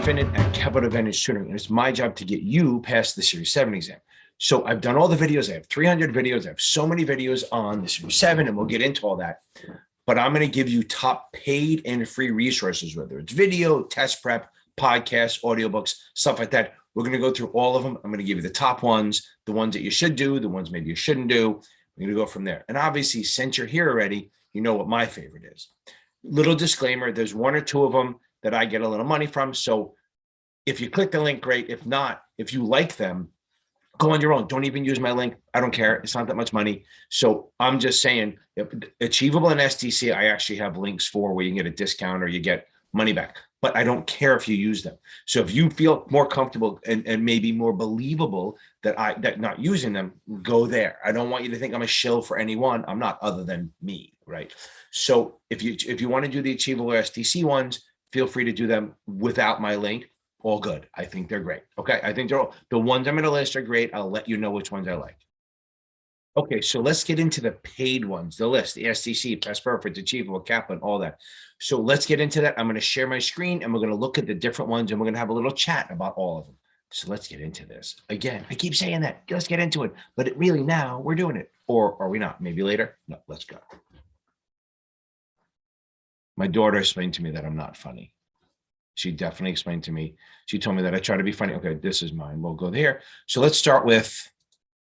Infinite at Kaplan Advantage Tutoring, and it's my job to get you past the Series 7 exam. So I've done all the videos. I have 300 videos. I have so many videos on the Series 7, and we'll get into all that. But I'm going to give you top paid and free resources, whether it's video, test prep, podcasts, audiobooks, stuff like that. We're going to go through all of them. I'm going to give you the top ones, the ones that you should do, the ones maybe you shouldn't do. We're going to go from there. And obviously, since you're here already, you know what my favorite is. Little disclaimer, there's one or two of them that I get a little money from. So if you click the link, great. If not, if you like them, go on your own. Don't even use my link. I don't care. It's not that much money. So I'm just saying, Achievable and STC, I actually have links for where you can get a discount or you get money back. But I don't care if you use them. So if you feel more comfortable and maybe more believable that not using them, go there. I don't want you to think I'm a shill for anyone. I'm not, other than me, right? So if you want to do the Achievable or STC ones, feel free to do them without my link. All good. I think they're great. Okay. I think they're all, the ones I'm going to list are great. I'll let you know which ones I like. Okay. So let's get into the paid ones, the list, the STC, Passperfect, Achievable, Kaplan, all that. So let's get into that. I'm going to share my screen and we're going to look at the different ones and we're going to have a little chat about all of them. So let's get into this. Again, I keep saying that. Let's get into it. But it really now we're doing it. Or are we not? Maybe later? No, let's go. My daughter explained to me that I'm not funny. She definitely explained to me. She told me that I try to be funny. Okay, this is mine. We'll go there. So let's start with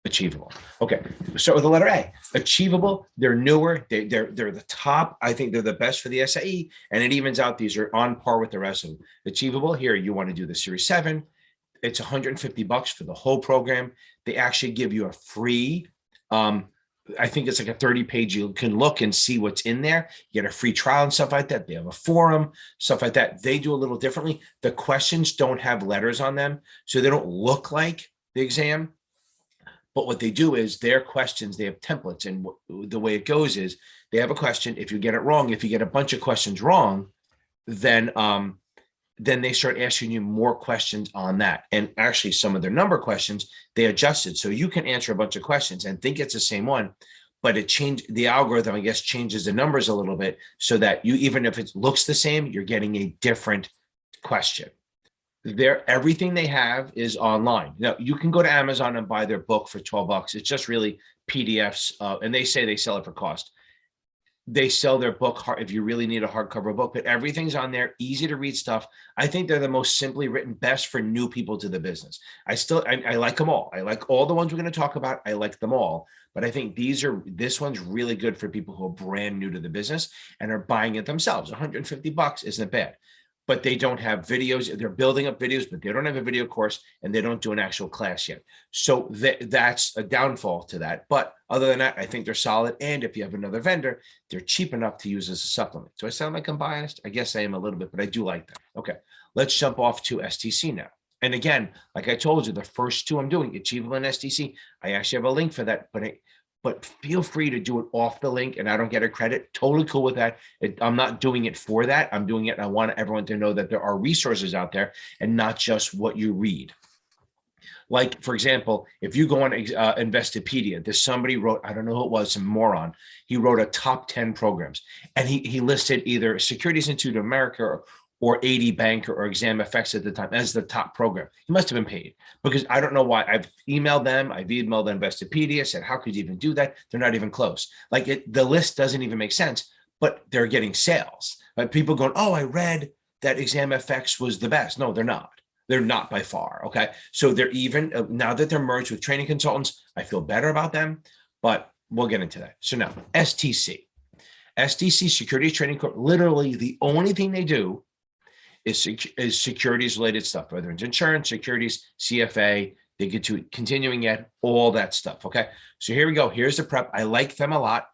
Achievable. Okay, start with the letter A. Achievable, they're newer. They're the top. I think they're the best for the SAE, and it evens out. These are on par with the rest of them. Achievable, here you want to do the Series 7. It's $150 for the whole program. They actually give you a free I think it's like a 30-page, you can look and see what's in there. You get a free trial and stuff like that. They have a forum, stuff like that. They do a little differently. The questions don't have letters on them, so they don't look like the exam. But what they do is their questions, they have templates. And the way it goes is they have a question. If you get it wrong, if you get a bunch of questions wrong, then they start asking you more questions on that. And actually some of their number questions, they adjusted. So you can answer a bunch of questions and think it's the same one, but it changed the algorithm, I guess, changes the numbers a little bit so that you, even if it looks the same, you're getting a different question. Everything they have is online. Now you can go to Amazon and buy their book for $12. It's just really PDFs. And they say they sell it for cost. They sell their book if you really need a hardcover book, but everything's on there, easy to read stuff. I think they're the most simply written, best for new people to the business. I like them all. I like all the ones we're going to talk about. I like them all, but I think this one's really good for people who are brand new to the business and are buying it themselves. $150 isn't bad, but they don't have videos. They're building up videos, but they don't have a video course and they don't do an actual class yet. So that's a downfall to that. But other than that, I think they're solid. And if you have another vendor, they're cheap enough to use as a supplement. Do I sound like I'm biased? I guess I am a little bit, but I do like that. Okay, let's jump off to STC now. And again, like I told you, the first two I'm doing, Achievable and STC, I actually have a link for that, but feel free to do it off the link and I don't get a credit. Totally cool with that. I'm not doing it for that. I'm doing it. And I want everyone to know that there are resources out there and not just what you read. Like, for example, if you go on Investopedia, there's somebody wrote, I don't know who it was, some moron. He wrote a top 10 programs and he listed either Securities Institute of America or 80 Banker or ExamFX at the time as the top program. He must have been paid because I don't know why. I've emailed them. I've emailed Investopedia, said, how could you even do that? They're not even close. Like the list doesn't even make sense, but they're getting sales. Like people going, oh, I read that ExamFX was the best. No, they're not. They're not by far. Okay. So they're even now that they're merged with training consultants, I feel better about them, but we'll get into that. So now STC Securities Training Corp, literally the only thing they do is securities related stuff, whether it's insurance, securities, CFA, they get to continuing ed, all that stuff. Okay. So here we go. Here's the prep. I like them a lot.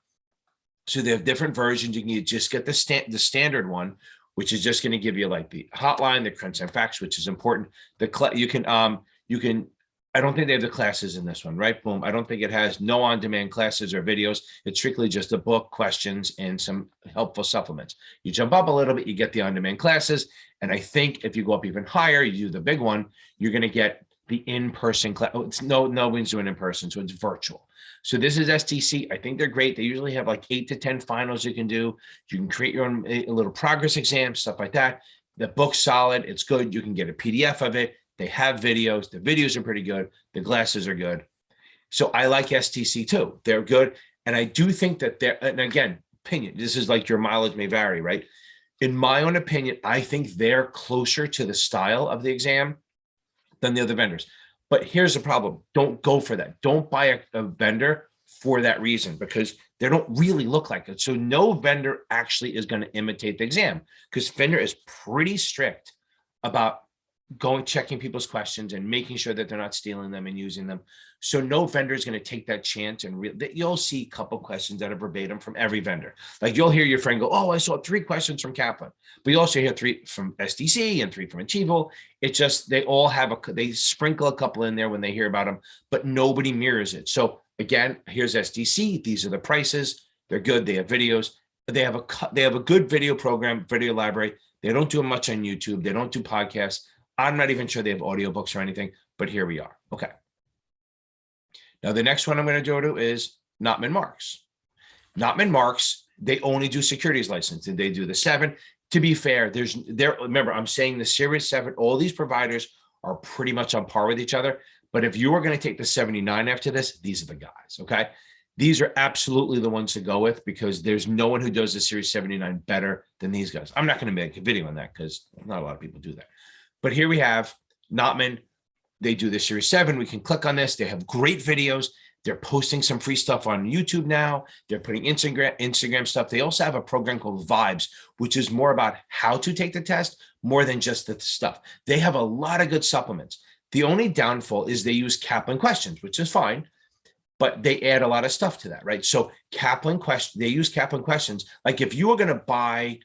So they have different versions. You can just get the standard one, which is just going to give you like the hotline, the crunch and facts, which is important. You can, I don't think they have the classes in this one, right? Boom. I don't think it has no on-demand classes or videos. It's strictly just a book, questions, and some helpful supplements. You jump up a little bit, you get the on-demand classes. And I think if you go up even higher, you do the big one, you're going to get the in-person class. Oh, it's no one's doing in person, so it's virtual. So this is STC. I think they're great. They usually have like 8 to 10 finals you can do. You can create your own a little progress exam, stuff like that. The book's solid. It's good. You can get a PDF of it. They have videos. The videos are pretty good. The glasses are good. So I like STC too. They're good. And I do think that they're, and again, opinion, this is like your mileage may vary, right? In my own opinion, I think they're closer to the style of the exam than the other vendors. But here's the problem. Don't go for that. Don't buy a vendor for that reason, because they don't really look like it. So no vendor actually is going to imitate the exam, because FINRA is pretty strict about checking people's questions and making sure that they're not stealing them and using them. So no vendor is going to take that chance. And you'll see a couple questions that are verbatim from every vendor. Like you'll hear your friend go, oh, I saw 3 questions from Kaplan, but you also hear 3 from SDC and 3 from Achievable. It's just, they all have they sprinkle a couple in there when they hear about them, but nobody mirrors it. So again, here's SDC. These are the prices. They're good. They have videos. They have a good video program, video library. They don't do much on YouTube. They don't do podcasts. I'm not even sure they have audiobooks or anything, but here we are. Okay. Now, the next one I'm going to go to is Knopman Marks. Knopman Marks, they only do securities license, and they do the 7. To be fair, remember, I'm saying the Series 7, all these providers are pretty much on par with each other. But if you are going to take the 79 after this, these are the guys. Okay. These are absolutely the ones to go with, because there's no one who does the Series 79 better than these guys. I'm not going to make a video on that because not a lot of people do that. But here we have Knopman. They do the Series 7. We can click on this. They have great videos. They're posting some free stuff on YouTube now. They're putting Instagram stuff. They also have a program called Vibes, which is more about how to take the test more than just the stuff. They have a lot of good supplements. The only downfall is they use Kaplan questions, which is fine, but they add a lot of stuff to that, right? So they use Kaplan questions. Like if you were going to buy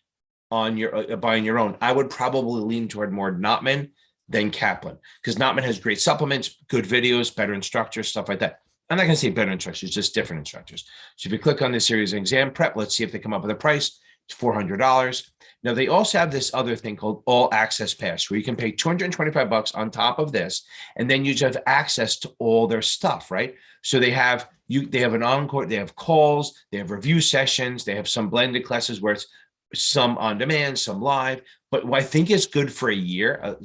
on your own, I would probably lean toward more Knopman than Kaplan, because Knopman has great supplements, good videos, better instructors, stuff like that. I'm not going to say better instructors, just different instructors. So if you click on this series of exam prep, let's see if they come up with a price. It's $400. Now they also have this other thing called All Access Pass, where you can pay $225 on top of this, and then you just have access to all their stuff, right? So they have an encore, they have calls, they have review sessions, they have some blended classes where it's some on demand, some live. But what I think is good for a year,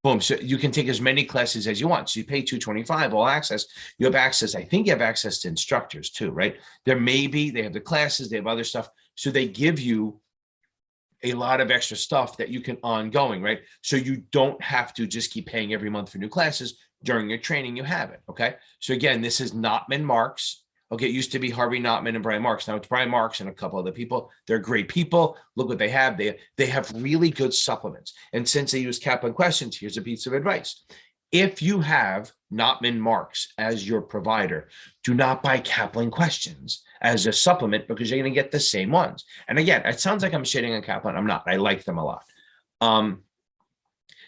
boom, so you can take as many classes as you want. So you pay $225 all access. You have access. I think you have access to instructors too, right? They have the classes, they have other stuff. So they give you a lot of extra stuff that you can ongoing, right? So you don't have to just keep paying every month for new classes. During your training, you have it, okay? So again, this is Knopman Marks. Okay, it used to be Harvey Knopman and Brian Marks. Now it's Brian Marks and a couple other people. They're great people. Look what they have. They have really good supplements. And since they use Kaplan questions, here's a piece of advice. If you have Knopman Marks as your provider, do not buy Kaplan questions as a supplement, because you're going to get the same ones. And again, it sounds like I'm shitting on Kaplan. I'm not. I like them a lot.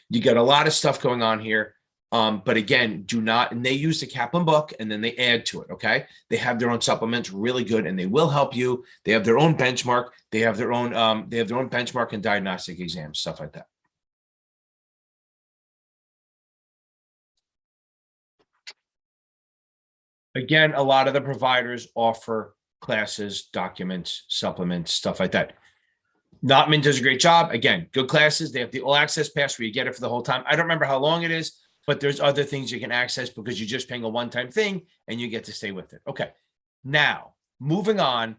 You get a lot of stuff going on here. But again, do not, and they use the Kaplan book and then they add to it. Okay. They have their own supplements, really good, and they will help you. They have their own benchmark. They have their own benchmark and diagnostic exams, stuff like that. Again, a lot of the providers offer classes, documents, supplements, stuff like that. Knopman does a great job. Again, good classes. They have the all access pass where you get it for the whole time. I don't remember how long it is, but there's other things you can access because you're just paying a one-time thing and you get to stay with it. Okay. Now, moving on,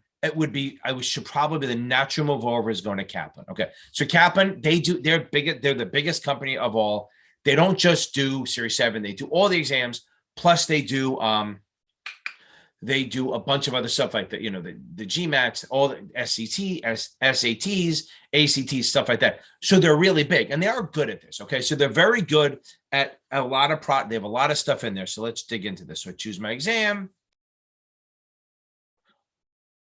should probably be the natural move over is going to Kaplan. Okay. So Kaplan, they're the biggest company of all. They don't just do Series 7. They do all the exams. Plus they do a bunch of other stuff like that, the GMATs, all the SATs, ACTs, stuff like that. So they're really big and they are good at this. Okay. So they're very good at a lot of they have a lot of stuff in there. So let's dig into this. So I choose my exam.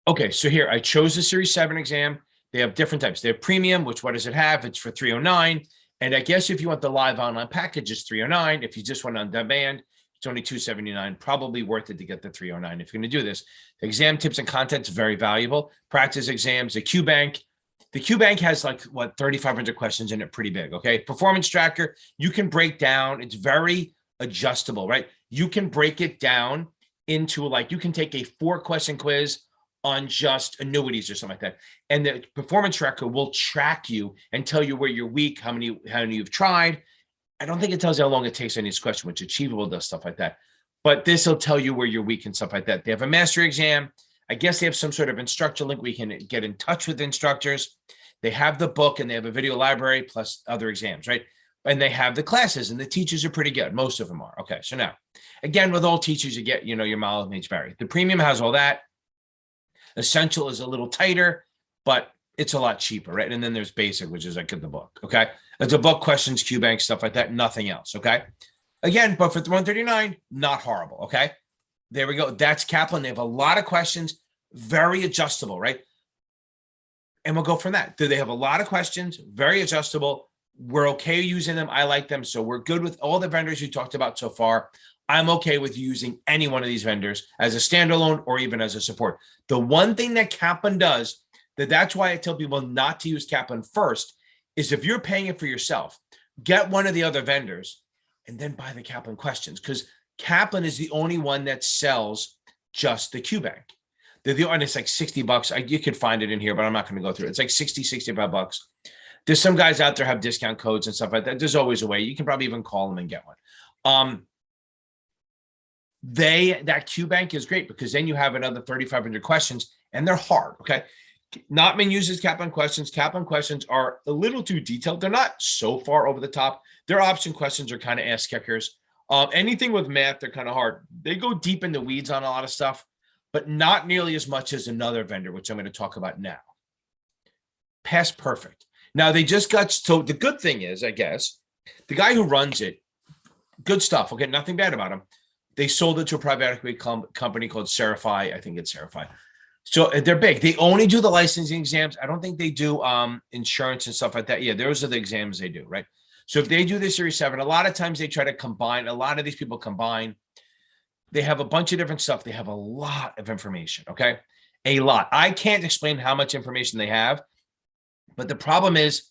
Okay. So here I chose the Series 7 exam. They have different types. They have premium, which what does it have? It's for $309. And I guess if you want the live online package, it's $309. If you just want on demand, it's only $279, probably worth it to get the $309 if you're going to do this. The exam tips and content is very valuable. Practice exams, the QBank. The QBank has 3,500 questions in it, pretty big, okay? Performance tracker, you can break down. It's very adjustable, right? You can break it down into you can take a 4-question quiz on just annuities or something like that. And the performance tracker will track you and tell you where you're weak, how many you've tried. I don't think it tells you how long it takes on each question, which Achievable does stuff like that. But this will tell you where you're weak and stuff like that. They have a mastery exam. I guess they have some sort of instructor link where you can get in touch with instructors. They have the book and they have a video library plus other exams, right? And they have the classes and the teachers are pretty good. Most of them are. Okay, so now, again, with all teachers, you get, your mileage vary. The premium has all that. Essential is a little tighter, but it's a lot cheaper, right? And then there's basic, which is like in the book, okay? It's a book, questions, QBank, stuff like that, nothing else, okay? Again, but for $139, not horrible, okay? There we go. That's Kaplan. They have a lot of questions, very adjustable, right? And we'll go from that. Do they have a lot of questions, very adjustable? We're okay using them. I like them. So we're good with all the vendors you talked about so far. I'm okay with using any one of these vendors as a standalone or even as a support. The one thing that Kaplan does, that's why I tell people not to use Kaplan first, is if you're paying it for yourself, get one of the other vendors and then buy the Kaplan questions, because Kaplan is the only one that sells just the QBank. And it's like $60. You could find it in here, but I'm not going to go through it. It's like 60, 65 bucks. There's some guys out there have discount codes and stuff like that. There's always a way. You can probably even call them and get one. That QBank is great because then you have another 3,500 questions and they're hard. Okay. Knopman uses Kaplan questions. Kaplan questions are a little too detailed. They're not so far over the top. Their option questions are kind of ass kickers. Anything with math, they're kind of hard. They go deep in the weeds on a lot of stuff, but not nearly as much as another vendor, which I'm going to talk about now. Passperfect. Now they just got, so the good thing is, I guess, the guy who runs it, good stuff. Okay. Nothing bad about him. They sold it to a private equity company called Serify. I think it's Serify. So they're big. They only do the licensing exams. I don't think they do insurance and stuff like that. Yeah, those are the exams they do, right? So if they do the Series 7, a lot of times they try to combine. A lot of these people combine. They have a bunch of different stuff. They have a lot of information, okay? A lot. I can't explain how much information they have, but the problem is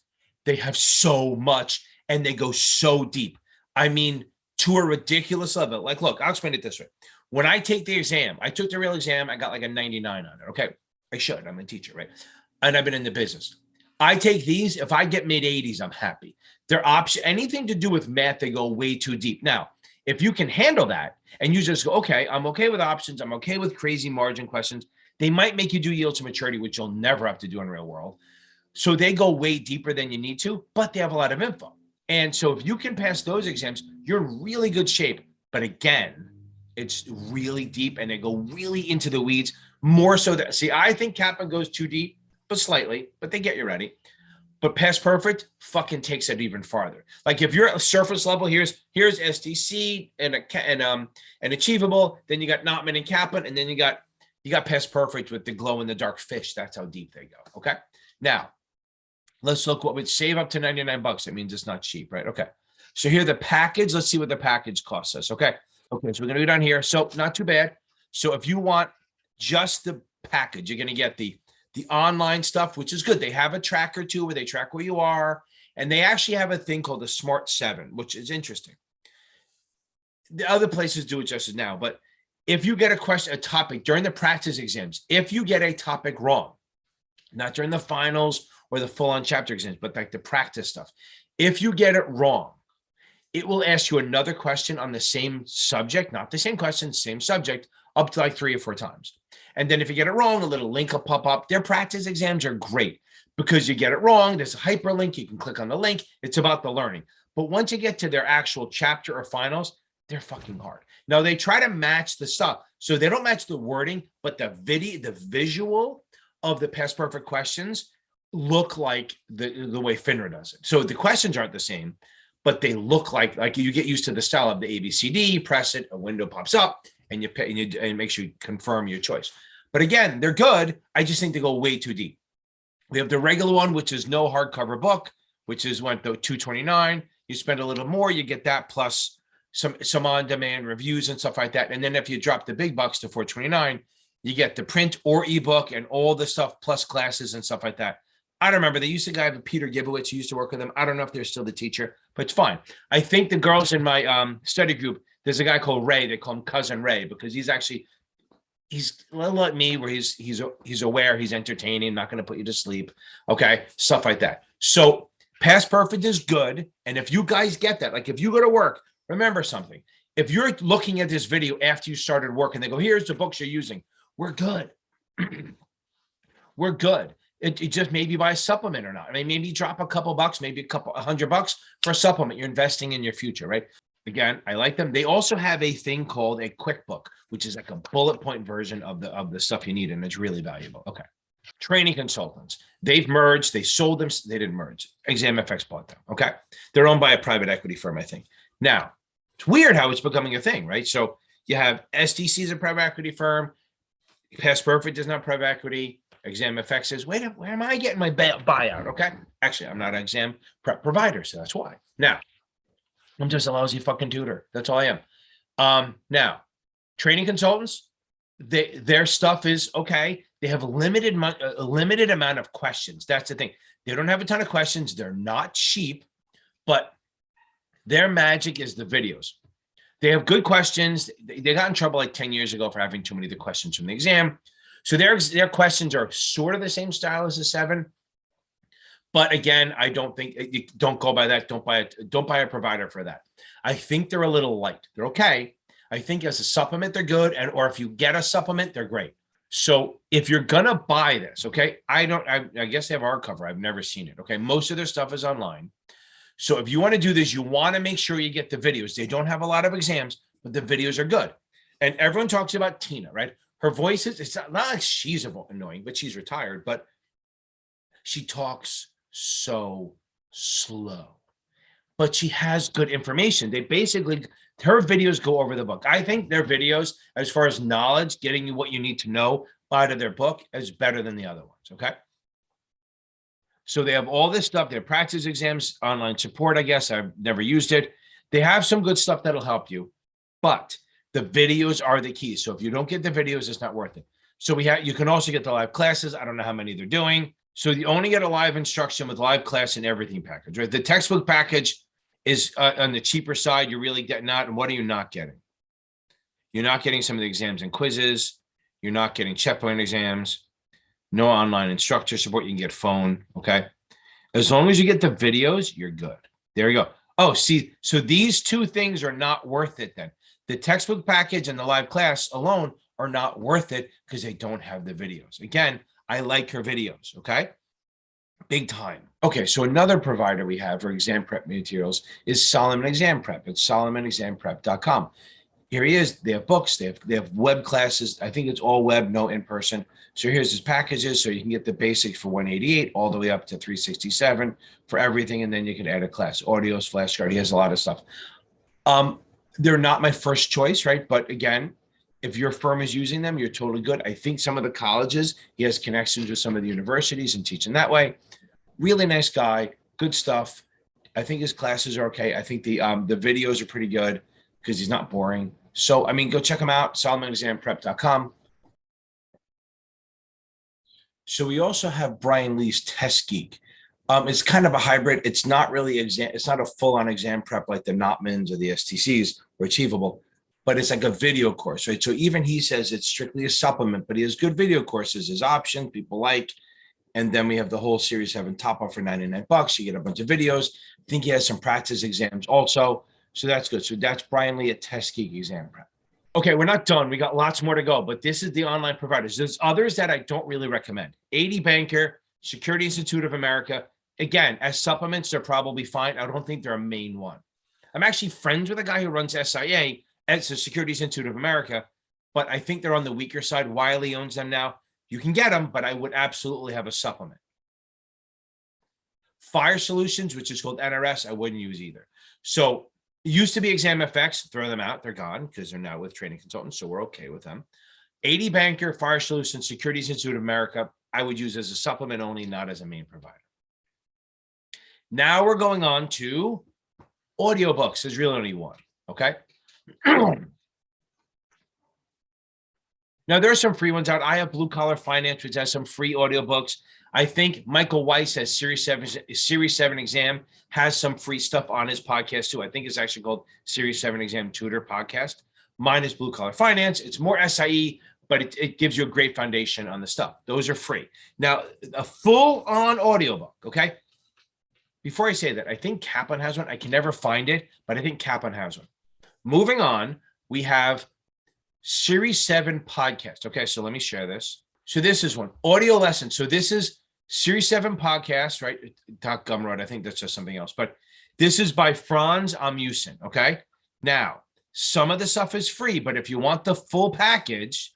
they have so much and they go so deep. I mean, to a ridiculous level. Like, look, I'll explain it this way. When I take the exam, I took the real exam, I got like a 99 on it. Okay. I should. I'm a teacher, right? And I've been in the business. I take these. If I get mid 80s, I'm happy. Their option, anything to do with math, they go way too deep. Now, if you can handle that and you just go, okay, I'm okay with options. I'm okay with crazy margin questions. They might make you do yield to maturity, which you'll never have to do in real world. So they go way deeper than you need to, but they have a lot of info. And so if you can pass those exams, you're in really good shape. But again, it's really deep and they go really into the weeds more so that, see, I think Kaplan goes too deep, but slightly, but they get you ready. But Passperfect fucking takes it even farther. Like if you're at a surface level, here's SDC and Achievable, then you got Knopman and Kaplan, and then you got Passperfect with the glow in the dark fish. That's how deep they go. Okay. Now, let's look what would save up to 99 bucks. That means it's not cheap, right? Okay. So here the package, let's see what the package costs us. Okay. Okay. So we're going to go down here. So not too bad. So if you want just the package, you're going to get the online stuff, which is good. They have a tracker too, where they track where you are. And they actually have a thing called the Smart 7, which is interesting. The other places do it just as now, but if you get a topic during the practice exams, if you get a topic wrong, not during the finals or the full-on chapter exams, but like the practice stuff. If you get it wrong, it will ask you another question on the same subject, not the same question, same subject, up to like 3 or 4 times. And then if you get it wrong, a little link will pop up. Their practice exams are great because you get it wrong. There's a hyperlink. You can click on the link. It's about the learning. But once you get to their actual chapter or finals, they're fucking hard. Now they try to match the stuff. So they don't match the wording, but the visual of the Passperfect questions look like the way FINRA does it. So the questions aren't the same, but they look like you get used to the style of the ABCD, press it, a window pops up, and it makes you confirm your choice. But again, they're good. I just think they go way too deep. We have the regular one, which is no hardcover book, which is went to $229. You spend a little more, you get that plus some on-demand reviews and stuff like that. And then if you drop the big bucks to $429, you get the print or ebook and all the stuff plus classes and stuff like that. I don't remember. They used to have Peter Gibowitz who used to work with them. I don't know if they're still the teacher, but it's fine. I think the girls in my study group, there's a guy called Ray. They call him Cousin Ray because he's actually he's a little like me where he's aware, he's entertaining, not going to put you to sleep. Okay. Stuff like that. So Passperfect is good. And if you guys get that, like if you go to work, remember something. If you're looking at this video after you started work and they go, here's the books you're using, we're good. We're good. It just maybe buy a supplement or not. I mean, maybe drop a couple bucks, maybe $100 for a supplement. You're investing in your future, right? Again, I like them. They also have a thing called a QuickBook, which is like a bullet point version of the stuff you need, and it's really valuable. Okay. Training consultants. They've merged. They sold them. They didn't merge. ExamFX bought them. Okay. They're owned by a private equity firm, I think. Now, it's weird how it's becoming a thing, right? So you have SDC is a private equity firm. Passperfect is not private equity. ExamFX says, wait, where am I getting my buyout? Okay. Actually, I'm not an exam prep provider, so that's why. Now, I'm just a lousy fucking tutor. That's all I am. Now, training consultants, their stuff is okay. They have a limited amount of questions. That's the thing. They don't have a ton of questions. They're not cheap, but their magic is the videos. They have good questions. They got in trouble like 10 years ago for having too many of the questions from the exam. So their questions are sort of the same style as the 7. But again, I don't think you don't go by that. Don't buy a provider for that. I think they're a little light. They're okay. I think as a supplement, they're good. Or if you get a supplement, they're great. So if you're going to buy this, okay, I guess they have hardcover. I've never seen it. Okay. Most of their stuff is online. So if you want to do this, you want to make sure you get the videos. They don't have a lot of exams, but the videos are good. And everyone talks about Tina, right? Her voice it's not like she's annoying, but she's retired, but she talks so slow, but she has good information. They basically, her videos go over the book. I think their videos, as far as knowledge, getting you what you need to know out of their book, is better than the other ones. Okay. So they have all this stuff. They have practice exams, online support. I guess I've never used it. They have some good stuff that'll help you, but the videos are the key. So if you don't get the videos, it's not worth it. So you can also get the live classes. I don't know how many they're doing. So you only get a live instruction with live class and everything package, right? The textbook package is on the cheaper side. You're really getting out. And what are you not getting? You're not getting some of the exams and quizzes. You're not getting checkpoint exams. No online instructor support. You can get phone. Okay. As long as you get the videos, you're good. There you go. Oh, see, so these two things are not worth it then. The textbook package and the live class alone are not worth it because they don't have the videos. Again, I like her videos, okay? Big time. Okay, so another provider we have for exam prep materials is Solomon Exam Prep. It's solomonexamprep.com. Here he is. They have books. They have web classes. I think it's all web, no in-person. So here's his packages. So you can get the basics for $188 all the way up to $367 for everything. And then you can add a class, audios, flashcard. He has a lot of stuff. They're not my first choice, right? But again, if your firm is using them, you're totally good. I think some of the colleges, he has connections with some of the universities and teaching that way. Really nice guy, good stuff. I think his classes are okay. I think the videos are pretty good because he's not boring. So, I mean, go check him out, solomonexamprep.com. So we also have Brian Lee's Test Geek. It's kind of a hybrid. It's not really it's not a full-on exam prep like the Knopmans or the STCs or Achievable, but it's like a video course, right? So even he says it's strictly a supplement, but he has good video courses, his options people like. And then we have the whole Series 7 top up for $99. You get a bunch of videos. I think he has some practice exams also. So that's good. So that's Brian Lee at Test Geek Exam Prep. Okay, we're not done. We got lots more to go, but this is the online providers. There's others that I don't really recommend. 80 Banker, Security Institute of America. Again, as supplements, they're probably fine. I don't think they're a main one. I'm actually friends with a guy who runs SIA. It's the Securities Institute of America, but I think they're on the weaker side. Wiley owns them now. You can get them, but I would absolutely have a supplement. Fire Solutions, which is called NRS, I wouldn't use either. So it used to be ExamFX, throw them out. They're gone because they're now with training consultants, so we're okay with them. 80 Banker, Fire Solutions, Securities Institute of America, I would use as a supplement only, not as a main provider. Now we're going on to audiobooks. There's really only one, okay? Now, there are some free ones out. I have Blue Collar Finance, which has some free audiobooks. I think Michael Weiss has Series 7 Exam, has some free stuff on his podcast too. I think it's actually called Series 7 Exam Tutor Podcast. Mine is Blue Collar Finance. It's more SIE, but it gives you a great foundation on the stuff. Those are free. Now, a full-on audiobook, okay? Before I say that, I think Kaplan has one. I can never find it, but I think Kaplan has one. Moving on, we have Series 7 podcast. Okay, so let me share this. So this is one audio lesson. So this is Series 7 podcast, right? Doc Gumroad, I think that's just something else, but this is by Franz Amusen. Okay, now some of the stuff is free, but if you want the full package,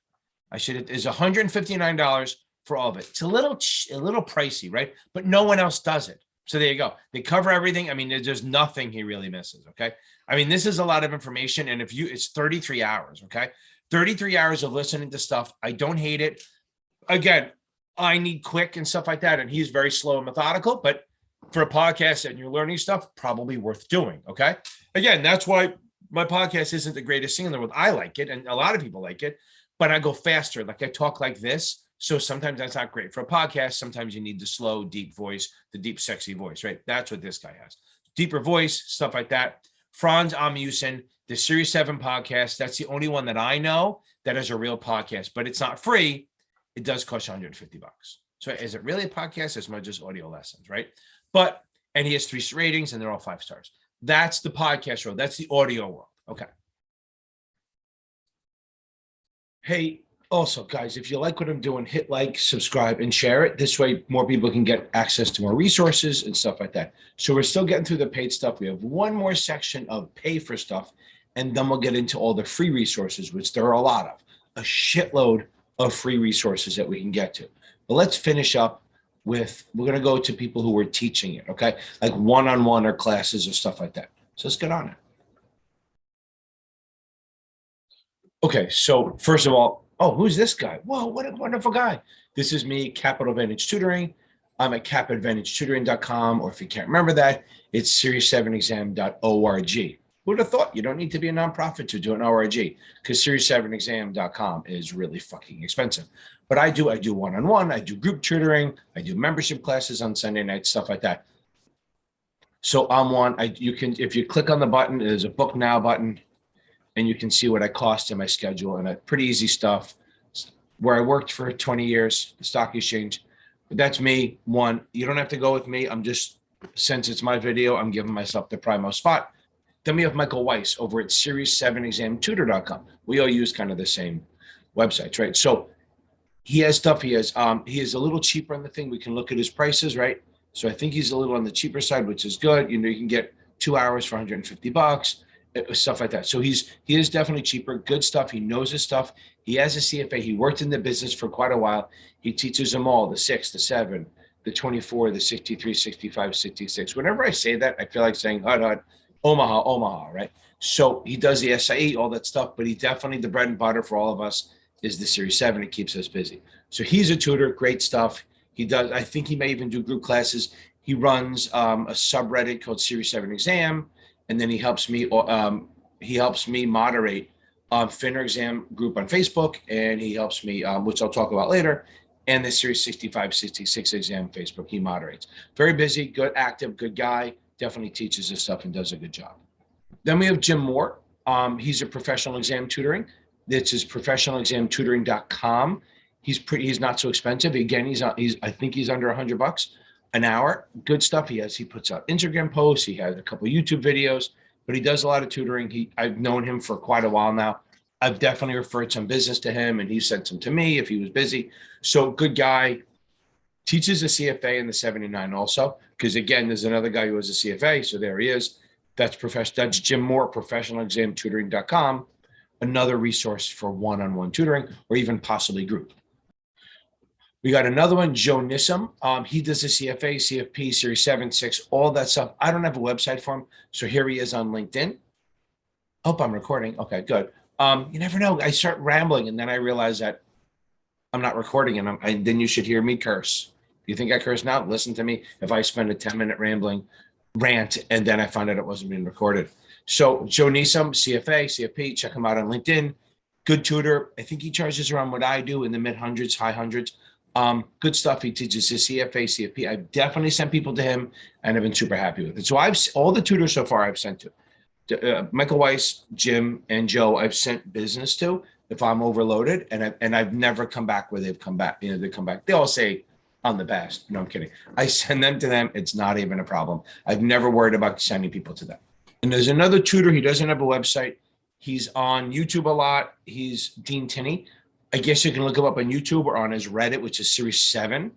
is $159 for all of it. It's a little pricey, right? But no one else does it. So there you go. They cover everything. I mean, there's nothing he really misses. Okay. I mean, this is a lot of information. And it's 33 hours. Okay. 33 hours of listening to stuff. I don't hate it. Again, I need quick and stuff like that. And he's very slow and methodical, but for a podcast and you're learning stuff, probably worth doing. Okay. Again, that's why my podcast isn't the greatest thing in the world. I like it. And a lot of people like it, but I go faster. Like I talk like this. So sometimes that's not great for a podcast. Sometimes you need the slow, deep voice, the deep, sexy voice, right? That's what this guy has. Deeper voice, stuff like that. Franz Amusen, the Series 7 podcast. That's the only one that I know that is a real podcast, but it's not free. It does cost $150. So is it really a podcast as much as audio lessons, right? And he has 3 ratings and they're all 5 stars. That's the podcast world. That's the audio world. Okay. Hey, also, guys, if you like what I'm doing, hit like, subscribe, and share it. This way, more people can get access to more resources and stuff like that. So we're still getting through the paid stuff. We have one more section of pay for stuff, and then we'll get into all the free resources, which there are a lot of, a shitload of free resources that we can get to. But let's finish up with, we're going to go to people who are teaching it, okay? Like one-on-one or classes or stuff like that. So let's get on it. Okay, so first of all, oh, who's this guy? Whoa, what a wonderful guy. This is me, Capital Advantage Tutoring. I'm at capadvantagetutoring.com, or if you can't remember that, it's series7exam.org. Who would have thought? You don't need to be a nonprofit to do an ORG, because series7exam.com is really fucking expensive. But I do one-on-one, I do group tutoring, I do membership classes on Sunday nights, stuff like that. So I'm one, if you click on the button, there's a book now button, and you can see what I cost in my schedule, and pretty easy stuff. Where I worked for 20 years, the stock exchange. But that's me. One, you don't have to go with me. I'm just, since it's my video, I'm giving myself the primo spot. Then we have Michael Weiss over at series7examtutor.com. We all use kind of the same websites, right? So he has stuff. He is a little cheaper on the thing. We can look at his prices, right? So I think he's a little on the cheaper side, which is good. You know, you can get 2 hours for $150. Stuff like that. So he is definitely cheaper, good stuff. He knows his stuff. He has a CFA. He worked in the business for quite a while. He teaches them all, the 6, the 7, the 24, the 63, 65, 66. Whenever I say that, I feel like saying hud, Omaha, right? So he does the SIE, all that stuff, but he definitely, the bread and butter for all of us is the Series 7. It keeps us busy. So he's a tutor, great stuff. He does, I think he may even do group classes. He runs a subreddit called Series 7 Exam. And then he helps me moderate FINRA exam group on Facebook, and he helps me, which I'll talk about later, and the Series 65, 66 exam Facebook, he moderates. Very busy, good, active, good guy, definitely teaches this stuff and does a good job. Then we have Jim Moore. He's a professional exam tutoring. This is professionalexamtutoring.com. He's not so expensive. Again, I think he's under $100 an hour. Good stuff. He puts out Instagram posts. He has a couple of YouTube videos, but he does a lot of tutoring. I've known him for quite a while now. I've definitely referred some business to him, and he sent some to me if he was busy. So good guy. Teaches a CFA in the 79 also, because again, there's another guy who has a CFA. So there he is. That's Jim Moore, professionalexamtutoring.com. Another resource for one-on-one tutoring or even possibly group. We got another one, Joe Nissom. He does the CFA, CFP, Series 7, 6, all that stuff. I don't have a website for him. So here he is on LinkedIn. Hope I'm recording. Okay, good. You never know. I start rambling and then I realize that I'm not recording and then you should hear me curse. You think I curse now? Listen to me. If I spend a 10-minute rant and then I find out it wasn't being recorded. So Joe Nissom, CFA, CFP, check him out on LinkedIn. Good tutor. I think he charges around what I do in the mid-hundreds, high hundreds. Good stuff. He teaches his CFA, CFP. I've definitely sent people to him and I've been super happy with it. So all the tutors so far I've sent to Michael Weiss, Jim, and Joe, I've sent business to. if I'm overloaded, and I've never come back where they've come back. They come back. They all say I'm the best. No, I'm kidding. I send them to them. It's not even a problem. I've never worried about sending people to them. And there's another tutor. He doesn't have a website. He's on YouTube a lot. He's Dean Tinney. I guess you can look him up on YouTube or on his Reddit, which is Series 7.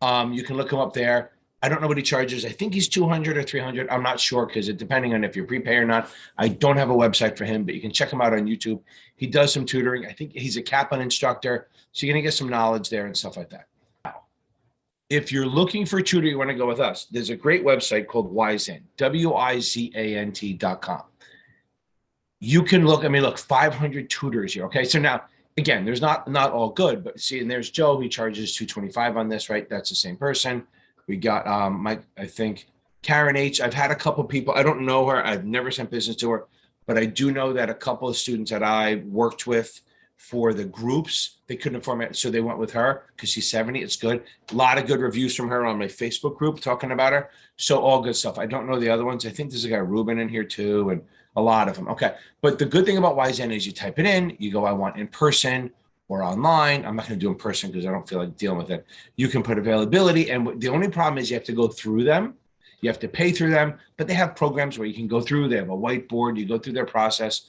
You can look him up there. I don't know what he charges. I think he's 200 or 300. I'm not sure because depending on if you're prepay or not. I don't have a website for him, but you can check him out on YouTube. He does some tutoring. I think he's a Kaplan instructor. So you're going to get some knowledge there and stuff like that. If you're looking for a tutor, you want to go with us. There's a great website called Wizant, WIZANT.com. You can look, 500 tutors here. Okay. So now, again, there's not all good, but see, and there's Joe, he charges $225 on this, right? That's the same person. We got I think Karen H. I've had a couple people, I don't know her, I've never sent business to her, but I do know that a couple of students that I worked with for the groups, they couldn't format, so they went with her because she's 70. It's good. A lot of good reviews from her on my Facebook group talking about her. So all good stuff. I don't know the other ones. I think there's a guy Ruben in here too, and a lot of them. Okay. But the good thing about Wizant is you type it in, you go, I want in person or online. I'm not going to do in person because I don't feel like dealing with it. You can put availability. And the only problem is you have to go through them. You have to pay through them, but they have programs where you can go through. They have a whiteboard. You go through their process.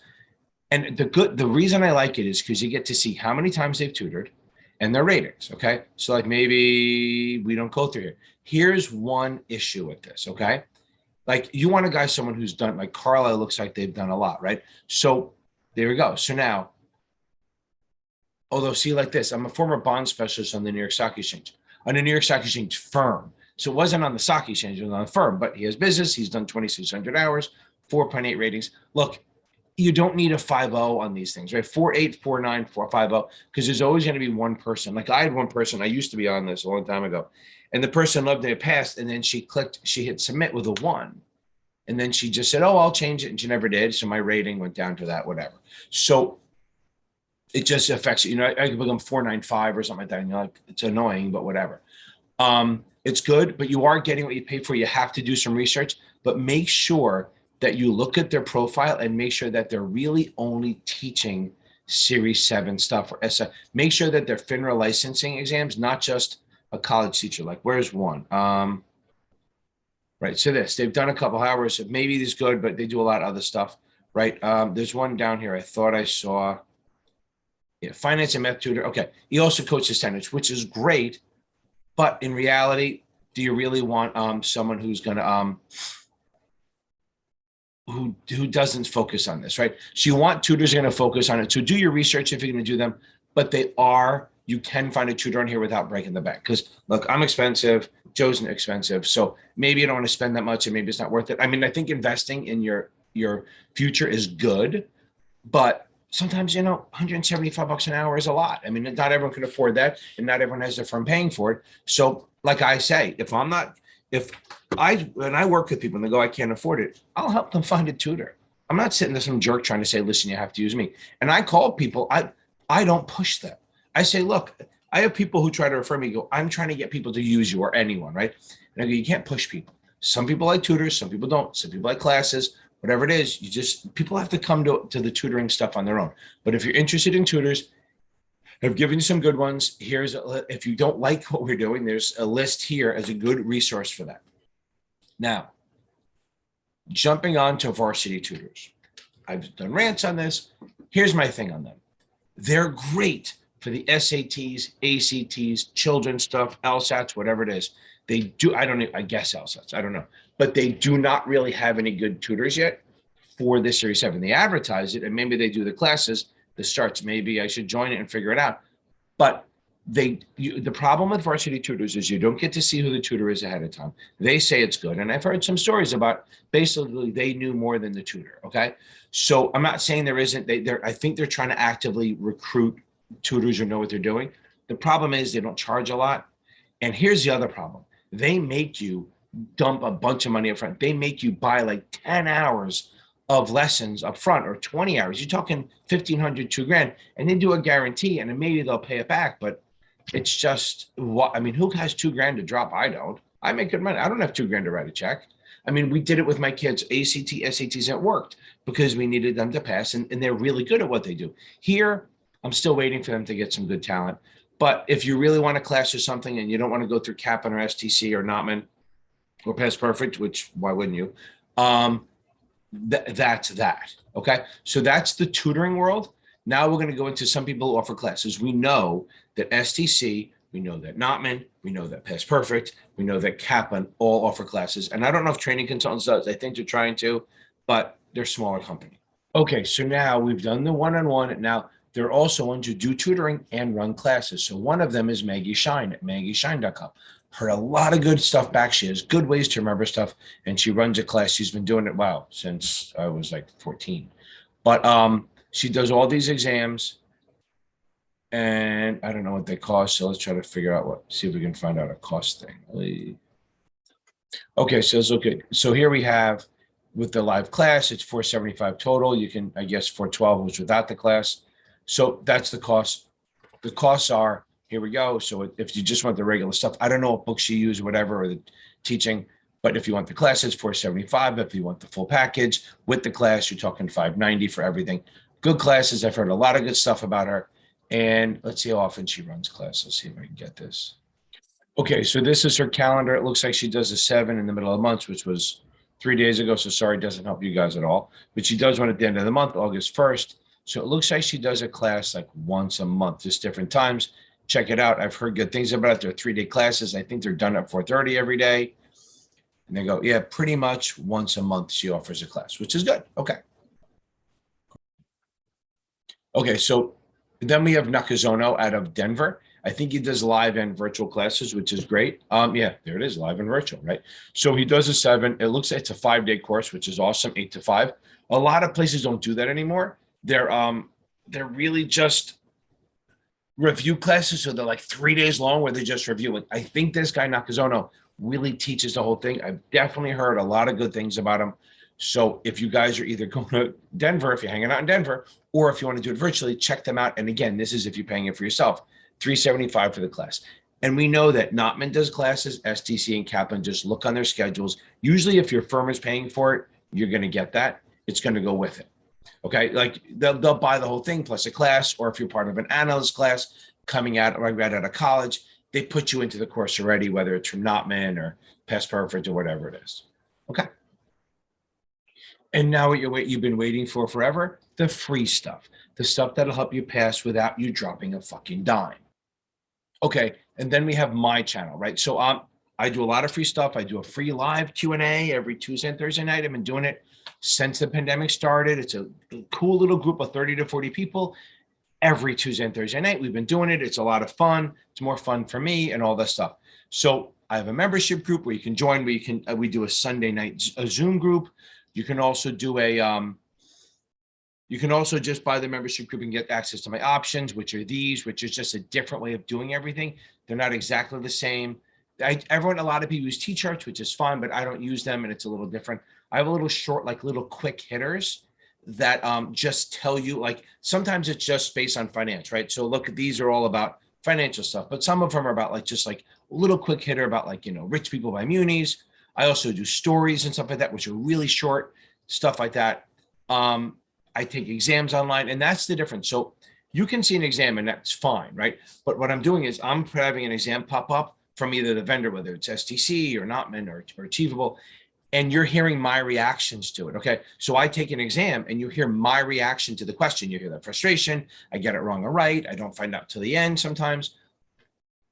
And the reason I like it is because you get to see how many times they've tutored and their ratings. Okay. So like maybe we don't go through here. Here's one issue with this. Okay. Like you want a guy, someone who's done, like Carla, looks like they've done a lot, right? So there we go. So now, although see like this, I'm a former bond specialist on the New York Stock Exchange, on the New York Stock Exchange firm. So it wasn't on the stock exchange, it was on the firm, but he has business. He's done 2,600 hours, 4.8 ratings. Look, you don't need a 5.0 on these things, right? 4.8, 4.9, 4.50, because there's always going to be one person. Like I had one person, I used to be on this a long time ago, and the person loved it, it passed, and then she hit submit with a 1. And then she just said, oh, I'll change it. And she never did. So my rating went down to that, whatever. So it just affects you. I could become 4.95 or something like that. And you're like, it's annoying, but whatever. It's good, but you are getting what you pay for. You have to do some research, but make sure that you look at their profile and make sure that they're really only teaching Series 7 stuff or SF. Make sure that they're FINRA licensing exams, not just a college teacher. Like, where's one? Right. So they've done a couple hours. Maybe it's good, but they do a lot of other stuff. Right. There's one down here. I thought I saw. Yeah, finance and math tutor. Okay. He also coaches tennis, which is great. But in reality, do you really want someone who's going to who doesn't focus on this, right? So you want tutors are going to focus on it. So do your research if you're going to do them, but you can find a tutor on here without breaking the bank. Because look, I'm expensive, Joe's expensive. So maybe you don't want to spend that much and maybe it's not worth it. I mean, I think investing in your future is good, but sometimes, $175 an hour is a lot. I mean, not everyone can afford that and not everyone has their firm paying for it. So like I say, when I work with people and they go, I can't afford it, I'll help them find a tutor. I'm not sitting there some jerk trying to say, listen, you have to use me. And I call people, I don't push them. I say, look, I have people who try to refer me, go, I'm trying to get people to use you or anyone, right? And I go, you can't push people. Some people like tutors, some people don't. Some people like classes, whatever it is, people have to come to the tutoring stuff on their own. But if you're interested in tutors, I've given you some good ones. If you don't like what we're doing, there's a list here as a good resource for that. Now, jumping on to varsity tutors. I've done rants on this. Here's my thing on them. They're great for the SATs, ACTs, children's stuff, LSATs, whatever it is. They do, I guess LSATs, I don't know. But they do not really have any good tutors yet for this Series 7. They advertise it and maybe they do the classes, the starts. Maybe I should join it and figure it out. But the problem with varsity tutors is you don't get to see who the tutor is ahead of time. They say it's good. And I've heard some stories about basically they knew more than the tutor. Okay. So I'm not saying there isn't, I think they're trying to actively recruit tutors who know what they're doing. The problem is they don't charge a lot. And here's the other problem. They make you dump a bunch of money up front. They make you buy like 10 hours of lessons up front or 20 hours. You're talking 1,500, $2,000, and they do a guarantee and then maybe they'll pay it back. But it's just what, I mean, who has $2,000 to drop? I don't. I make good money. I don't have $2,000 to write a check. I mean, we did it with my kids, ACT, SATs, and it worked because we needed them to pass and they're really good at what they do. Here, I'm still waiting for them to get some good talent. But if you really want a class or something and you don't want to go through Kaplan or STC or Knopman or Passperfect, which why wouldn't you? That's that. Okay. So that's the tutoring world. Now we're going to go into some people who offer classes. We know that STC, we know that Knopman, we know that Passperfect, we know that Kaplan all offer classes. And I don't know if Training Consultants does. I think they're trying to, but they're a smaller company. Okay. So now we've done the one-on-one. Now there are also ones who do tutoring and run classes. So one of them is Maggie Shine at maggieshine.com. Heard a lot of good stuff back. She has good ways to remember stuff, and she runs a class. She's been doing it, wow, since I was like 14. But she does all these exams, and I don't know what they cost. So let's try to figure out see if we can find out a cost thing. Okay, so it's okay. So here we have with the live class, it's $475 total. You can, I guess, $412 was without the class. So that's the cost. The costs are, here we go. So if you just want the regular stuff, I don't know what books you use, whatever, or the teaching, but if you want the class, it's $475. If you want the full package with the class, you're talking $590 for everything. Good classes. I've heard a lot of good stuff about her. And let's see how often she runs classes. Let's see if I can get this. Okay, so this is her calendar. It looks like she does a 7 in the middle of the month, which was 3 days ago. So sorry, it doesn't help you guys at all. But she does one at the end of the month, August 1st. So it looks like she does a class like once a month, just different times. Check it out. I've heard good things about it. They're 3-day classes. I think they're done at 4:30 every day. And they go, yeah, pretty much once a month she offers a class, which is good. Okay. Okay, so then we have Nakazono out of Denver. I think he does live and virtual classes, which is great. Yeah, there it is, live and virtual, right? So he does a 7. It looks like it's a 5-day course, which is awesome, 8 to 5. A lot of places don't do that anymore. They're really just review classes, so they're like 3 days long where they just review it. I think this guy Nakazono really teaches the whole thing. I've definitely heard a lot of good things about him. So if you guys are either going to Denver, if you're hanging out in Denver, or if you want to do it virtually, check them out. And again, this is if you're paying it for yourself, $375 for the class. And we know that Knopman does classes, STC and Kaplan, just look on their schedules. Usually if your firm is paying for it, you're going to get that. It's going to go with it. Okay, like they'll buy the whole thing plus a class, or if you're part of an analyst class coming out right out of college, they put you into the course already, whether it's from Knopman or Passperfect or whatever it is. Okay. And now what you've been waiting for forever, the free stuff, the stuff that'll help you pass without you dropping a fucking dime. Okay, and then we have my channel, right? So I do a lot of free stuff. I do a free live Q&A every Tuesday and Thursday night. I've been doing it since the pandemic started. It's a cool little group of 30 to 40 people every Tuesday and Thursday night. We've been doing it. It's a lot of fun. It's more fun for me and all that stuff. So I have a membership group where you can join, where you can, we do a Sunday night, a Zoom group. You can also do you can also just buy the membership group and get access to my options, which are these, which is just a different way of doing everything. They're not exactly the same. A lot of people use T-charts, which is fine, but I don't use them and it's a little different. I have a little short, like little quick hitters that just tell you, like, sometimes it's just based on finance, right? So look, these are all about financial stuff, but some of them are about just a little quick hitter about rich people buy munis. I also do stories and stuff like that, which are really short, stuff like that. I take exams online, and that's the difference. So you can see an exam and that's fine, right? But what I'm doing is I'm having an exam pop up from either the vendor, whether it's STC or Knopman or Achievable, and you're hearing my reactions to it. Okay. So I take an exam and you hear my reaction to the question. You hear the frustration. I get it wrong or right. I don't find out till the end sometimes.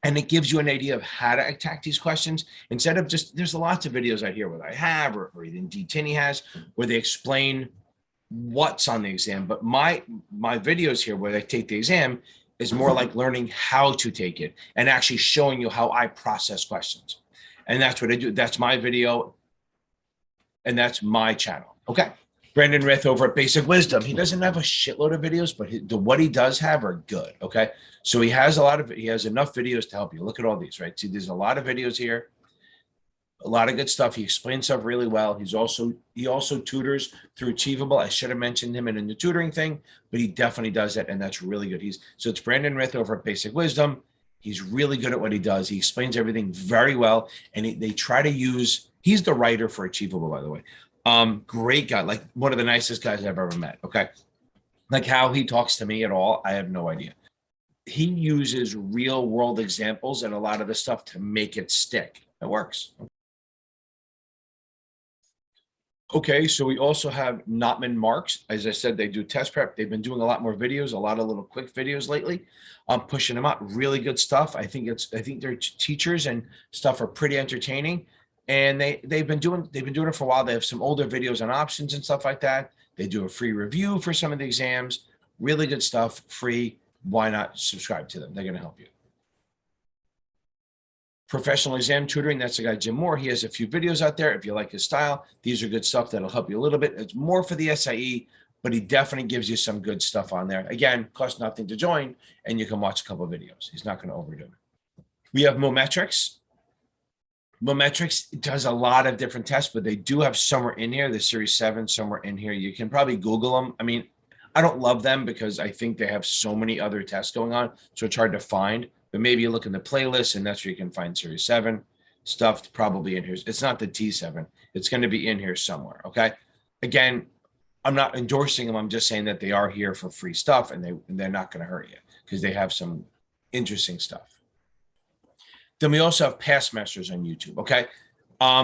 And it gives you an idea of how to attack these questions instead of there's lots of videos out here where I have, or indeed Tinney has, where they explain what's on the exam. But my videos here where they take the exam is more like learning how to take it and actually showing you how I process questions. And that's what I do. That's my video. And that's my channel. Okay. Brandon Rith over at Basic Wisdom. He doesn't have a shitload of videos, but what he does have are good. Okay. So he has enough videos to help you. Look at all these, right? See, there's a lot of videos here, a lot of good stuff. He explains stuff really well. He also tutors through Achievable. I should have mentioned him in the tutoring thing, but he definitely does that. And that's really good. So it's Brandon Rith over at Basic Wisdom. He's really good at what he does. He explains everything very well. And they try to use, he's the writer for Achievable, by the way. Great guy, like one of the nicest guys I've ever met. Okay. Like how he talks to me at all, I have no idea. He uses real world examples and a lot of the stuff to make it stick. It works. Okay, so we also have Knopman Marks. As I said, they do test prep. They've been doing a lot more videos, a lot of little quick videos lately. I'm pushing them out. Really good stuff. I think their teachers and stuff are pretty entertaining. And they've been doing it for a while. They have some older videos on options and stuff like that. They do a free review for some of the exams. Really good stuff, free. Why not subscribe to them? They're going to help you. Professional Exam Tutoring, that's the guy, Jim Moore. He has a few videos out there. If you like his style, these are good stuff that'll help you a little bit. It's more for the SIE, but he definitely gives you some good stuff on there. Again, costs nothing to join, and you can watch a couple of videos. He's not going to overdo it. We have Mometrix. Mometrix does a lot of different tests, but they do have somewhere in here, the Series 7, somewhere in here. You can probably Google them. I mean, I don't love them because I think they have so many other tests going on, so it's hard to find. But maybe you look in the playlist and that's where you can find Series 7 stuff probably in here. It's not the T7. It's going to be in here somewhere. Okay. Again, I'm not endorsing them. I'm just saying that they are here for free stuff and they're not going to hurt you because they have some interesting stuff. Then we also have Passmasters on YouTube. Okay.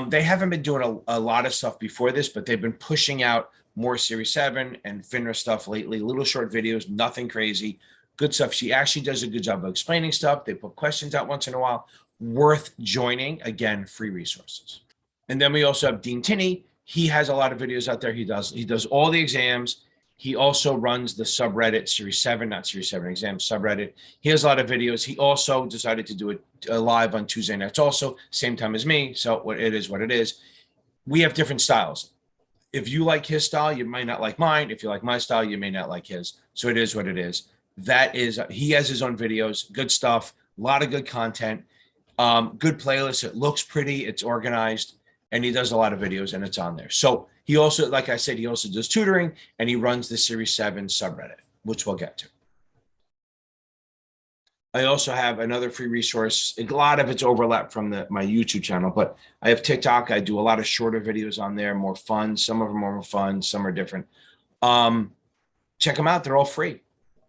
They haven't been doing a lot of stuff before this, but they've been pushing out more Series 7 and FINRA stuff lately, little short videos, nothing crazy. Good stuff. She actually does a good job of explaining stuff. They put questions out once in a while. Worth joining. Again, free resources. And then we also have Dean Tinney. He has a lot of videos out there. He does all the exams. He also runs the subreddit Series 7, not Series 7 exams, subreddit. He has a lot of videos. He also decided to do it live on Tuesday nights also, same time as me. So it is what it is. We have different styles. If you like his style, you might not like mine. If you like my style, you may not like his. So it is what it is. That is, he has his own videos, good stuff, a lot of good content, good playlist. It looks pretty, it's organized, and he does a lot of videos and it's on there. So he also, like I said, he also does tutoring and he runs the Series 7 subreddit, which we'll get to. I also have another free resource. A lot of it's overlap from my YouTube channel, but I have TikTok. I do a lot of shorter videos on there, more fun. Some of them are more fun, some are different. Check them out. They're all free.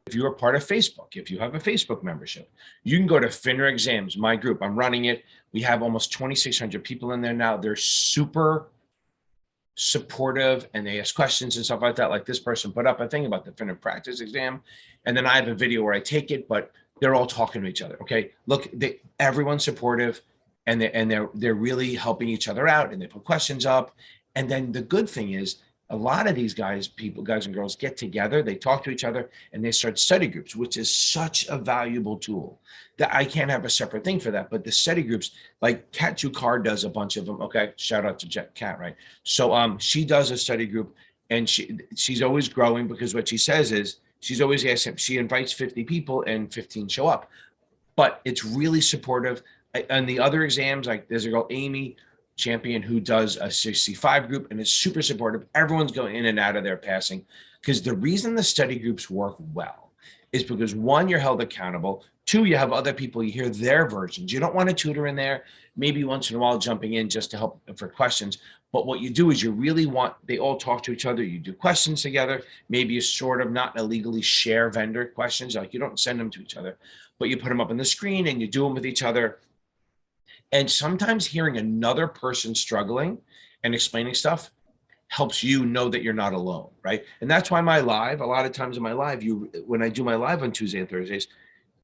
If you're a part of Facebook, if you have a Facebook membership, you can go to FINRA Exams, my group. I'm running it. We have almost 2,600 people in there now. They're super supportive and they ask questions and stuff like that. Like this person put up a thing about the FINRA practice exam. And then I have a video where I take it, but they're all talking to each other. Okay. Look, everyone's supportive and they're really helping each other out and they put questions up. And then the good thing is, a lot of these guys and girls get together, they talk to each other and they start study groups, which is such a valuable tool that I can't have a separate thing for that. But the study groups, like Kat Jucard does a bunch of them. Okay. Shout out to Kat, right? So she does a study group and she's always growing because what she says is she's always asking, she invites 50 people and 15 show up, but it's really supportive. And the other exams, like there's a girl, Amy Champion, who does a 65 group and is super supportive. Everyone's going in and out of there passing, because the reason the study groups work well is because one, you're held accountable. Two, you have other people, you hear their versions. You don't want a tutor in there, maybe once in a while jumping in just to help for questions. But what you do is they all talk to each other. You do questions together. Maybe you sort of not illegally share vendor questions. Like you don't send them to each other, but you put them up on the screen and you do them with each other. And sometimes hearing another person struggling and explaining stuff helps you know that you're not alone, right? And that's why a lot of times in my live, when I do my live on Tuesday and Thursdays,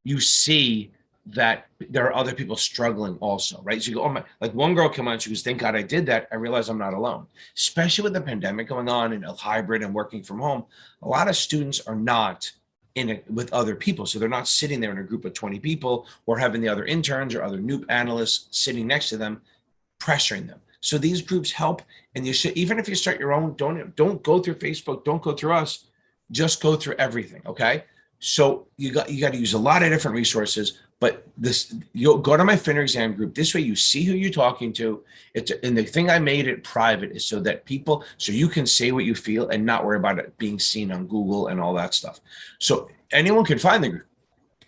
you see that there are other people struggling also, right? So you go, oh my, like one girl came on, she goes, thank God I did that. I realized I'm not alone, especially with the pandemic going on and a hybrid and working from home. A lot of students are not in it with other people. So they're not sitting there in a group of 20 people or having the other interns or other new analysts sitting next to them, pressuring them. So these groups help. And you should, even if you start your own, don't go through Facebook, don't go through us, just go through everything. Okay. So you got to use a lot of different resources, but you'll go to my FINRA exam group. This way you see who you're talking to. And the thing I made it private is so you can say what you feel and not worry about it being seen on Google and all that stuff. So anyone can find the group.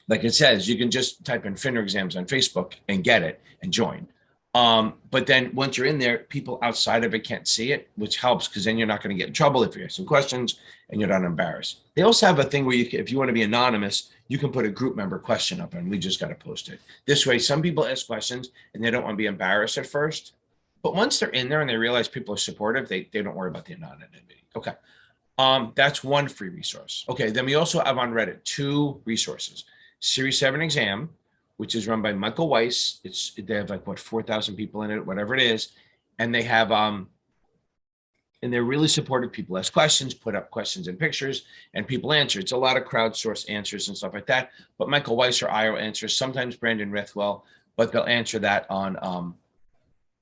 Like it says, you can just type in FINRA exams on Facebook and get it and join. But then once you're in there, people outside of it can't see it, which helps because then you're not going to get in trouble if you ask some questions and you're not embarrassed. They also have a thing where if you want to be anonymous, you can put a group member question up and we just got to post it. This way, some people ask questions and they don't want to be embarrassed at first. But once they're in there and they realize people are supportive, they don't worry about the anonymity. Okay. That's one free resource. Okay. Then we also have on Reddit 2 resources. Series 7 exam, which is run by Michael Weiss. They have like 4,000 people in it, whatever it is. And they have, and they're really supportive. People ask questions, put up questions and pictures, and people answer. It's a lot of crowdsourced answers and stuff like that. But Michael Weiss or I will answer, sometimes Brandon Rithwell, but they'll answer that on,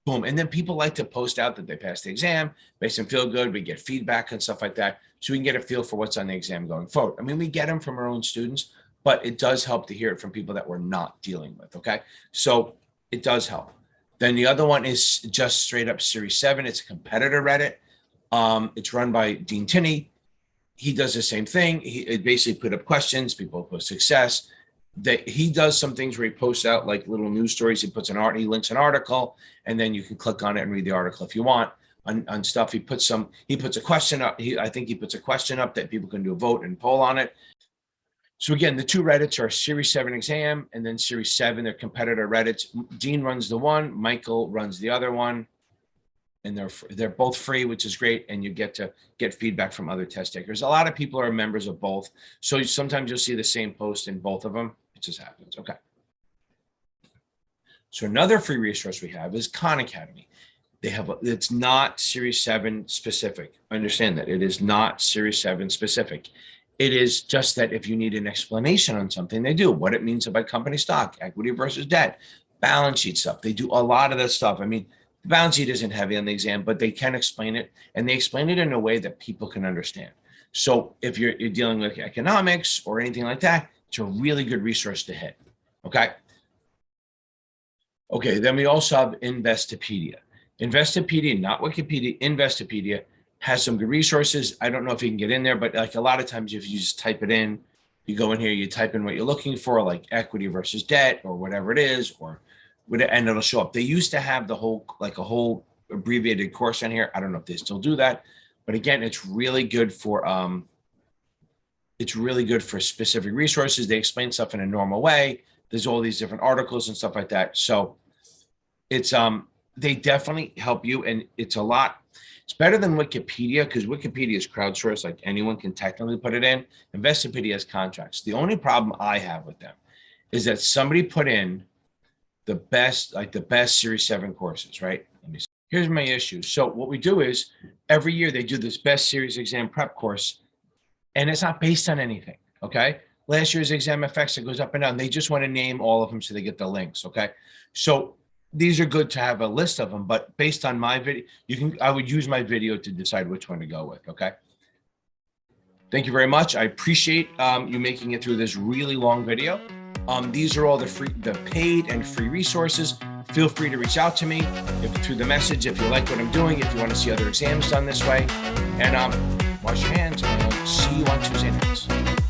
boom. And then people like to post out that they passed the exam, makes them feel good. We get feedback and stuff like that. So we can get a feel for what's on the exam going forward. I mean, we get them from our own students, but it does help to hear it from people that we're not dealing with, okay? So it does help. Then the other one is just straight up Series 7. It's a competitor Reddit. It's run by Dean Tinney. He does the same thing. He basically put up questions, people post success. He does some things where he posts out like little news stories. He links an article, and then you can click on it and read the article if you want on stuff. He puts a question up. I think he puts a question up that people can do a vote and poll on it. So again, the 2 Reddits are Series 7 exam and then Series 7, they're competitor Reddits. Dean runs the one, Michael runs the other one, and they're both free, which is great. And you get to get feedback from other test takers. A lot of people are members of both. So sometimes you'll see the same post in both of them. It just happens. Okay. So another free resource we have is Khan Academy. It's not Series 7 specific. Understand that it is not Series 7 specific. It is just that if you need an explanation on something, they do. What it means about company stock, equity versus debt, balance sheet stuff. They do a lot of that stuff. I mean, the balance sheet isn't heavy on the exam, but they can explain it, and they explain it in a way that people can understand. So if you're dealing with economics or anything like that, it's a really good resource to hit. Okay. Okay. Then we also have Investopedia. Investopedia, not Wikipedia, Investopedia has some good resources. I don't know if you can get in there, but like a lot of times if you just type it in, you go in here, you type in what you're looking for, like equity versus debt or whatever it is, and it'll show up. They used to have a whole abbreviated course on here. I don't know if they still do that, but again, it's really good for specific resources. They explain stuff in a normal way. There's all these different articles and stuff like that. So it's they definitely help you, and it's better than Wikipedia because Wikipedia is crowdsourced, like anyone can technically put it in. Investopedia has contracts. The only problem I have with them is that somebody put in the best Series 7 courses, right? Let me see. Here's my issue. So what we do is every year they do this best series exam prep course, and it's not based on anything, okay? Last year's exam effects, it goes up and down. They just want to name all of them so they get the links, okay? So these are good to have a list of them, but based on my video, I would use my video to decide which one to go with, okay? Thank you very much. I appreciate you making it through this really long video. These are all the paid and free resources. Feel free to reach out to me through the message if you like what I'm doing, if you want to see other exams done this way. And wash your hands, and I'll see you on Tuesday nights.